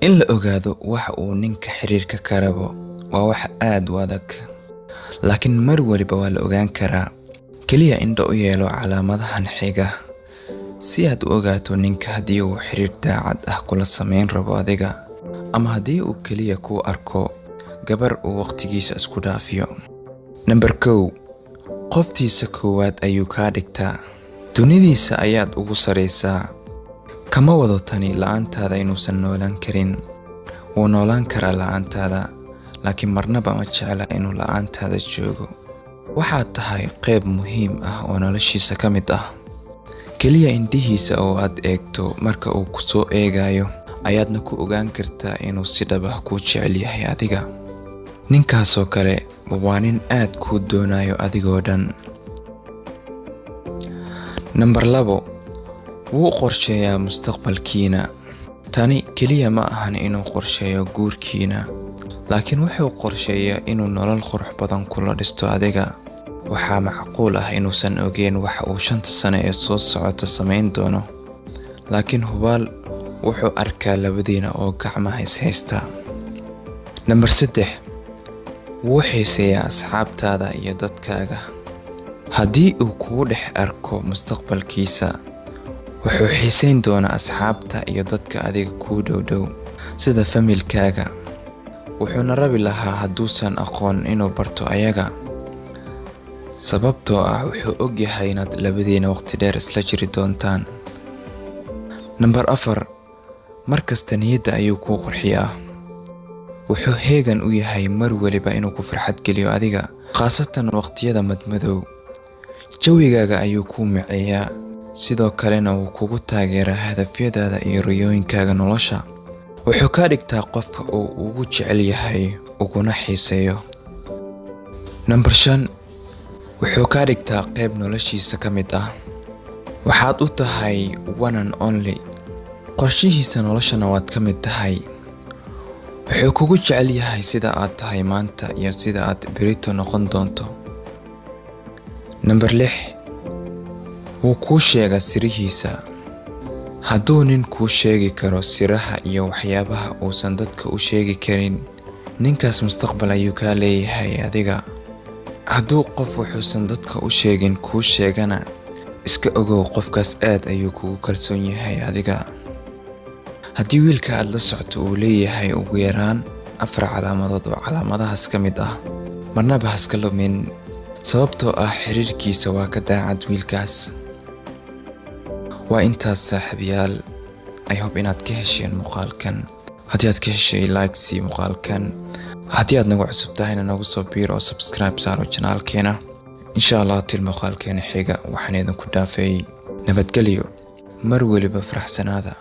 in la ogaado waxa uu ninka xiriirka ka rabo waa wax aad u adag, laakiin mar waliba waa la ogaan karaa. kaliya indho u yeelo calaamadahan xiga si aad u ogaato ninka haddii uu xiriir daacad ah kula sameyn rabo adiga, ama haddii uu kaliya ku arko gabar uu waqtigiisa isku dhaafiyo. Number 1, qoftiisa koowaad ayuu ka dhigtaa. Dunidiisa ayaad ugu sareysaa. Kama wado tani la'aantaada inuusan noolaan karin. Wuu noolaan karaa la'aantaada, laakiin marnaba ma jecla inuu la'aantaada joogo. waxaad tahay qayb muhiim ah oo noloshiisa ka mid ah. kaliya indhihiisa oo aad eegto marka uu ku soo eegayo ayaadna ku ogaan kartaa inuu si dhab ah kuu jecel yahay adiga. ninkaasoo kale waa nin aad kuu doonayo adigoo dhan. Number 2, wuu qorsheeyaa mustaqbalkiina. tani kaliya ma ahan inuu qorsheeyo guurkiina, laakiin wuxuu qorsheeyaa inuu nolol qurux badan kula dhisto adiga. waxaa macquul ah inuusan ogeyn waxa uu 5 sano ee soo socota sameyn doono, laakiin hubaal wuxuu arkaa labadiina oo gacmaha is haysta. Number 3, wuu xiiseeyaa asxaabtaada iyo dadkaaga. haddii uu kugu dhex arko mustaqbalkiisa, wuxuu xiiseyn doonaa asxaabta iyo dadka adiga kuu dhow sida familkaaga. wuxuuna rabi lahaa hadduusan aqoon inuu barto ayaga, sababtoo ah wuxuu og yahay inaad labadiina waqti dheer isla jiri doontaan. Number 4, markasta niyadda ayuu kuu qurxiyaa. wuxuu heegan u yahay mar waliba inuu ku farxad geliyo adiga, khaasatan waqtiyada madmadow. jawigaaga ayuu kuu miceeyaa, sidoo kalena wuu kugu taageeraa hadafyadaada iyo riyooyinkaaga nolosha. wuxuu ka dhigtaa qofka uu ugu jecel yahay uguna xiiseeyo. Number 5, wuxuu ka dhigtaa qayb noloshiisa ka mid ah. waxaad u tahay one and only. qorshihiisa noloshana waad ka mid tahay. wuxuu kugu jecel yahay sida aad tahay maanta iyo sida aad berito noqon doonto. Number 6, wuu kuu sheegaa sirihiisa. hadduu nin kuu sheegi karo siraha iyo waxyaabaha uusan dadka u sheegi karin, ninkaas mustaqbal ayuu ka leeyahay adiga. hadduu qof wuxuusan dadka u sheegin kuu sheegana, iska ogow qofkaas aad ayuu kugu kalsoon yahay adiga. haddii wiilka aad la socto uu leeyahay ugu yaraan 4 calaamadood oo calaamadahaas ka mid ah, marnaba haska lumin, sababtoo ah xiriirkiisa waa ka daacad wiilkaas. waa intaas saaxiibayaal. I hope inaad ka hesheen muuqaalkan. haddii aad ka heshay like si muuqaalkan. haddii aad nagu cusub tahayna nagu soo biir oo subscribe saaro channelkeena. insha Allah til muuqaalkeena xiga waxaan idinku dhaafay nabadgelyo. mar waliba faraxsanaada.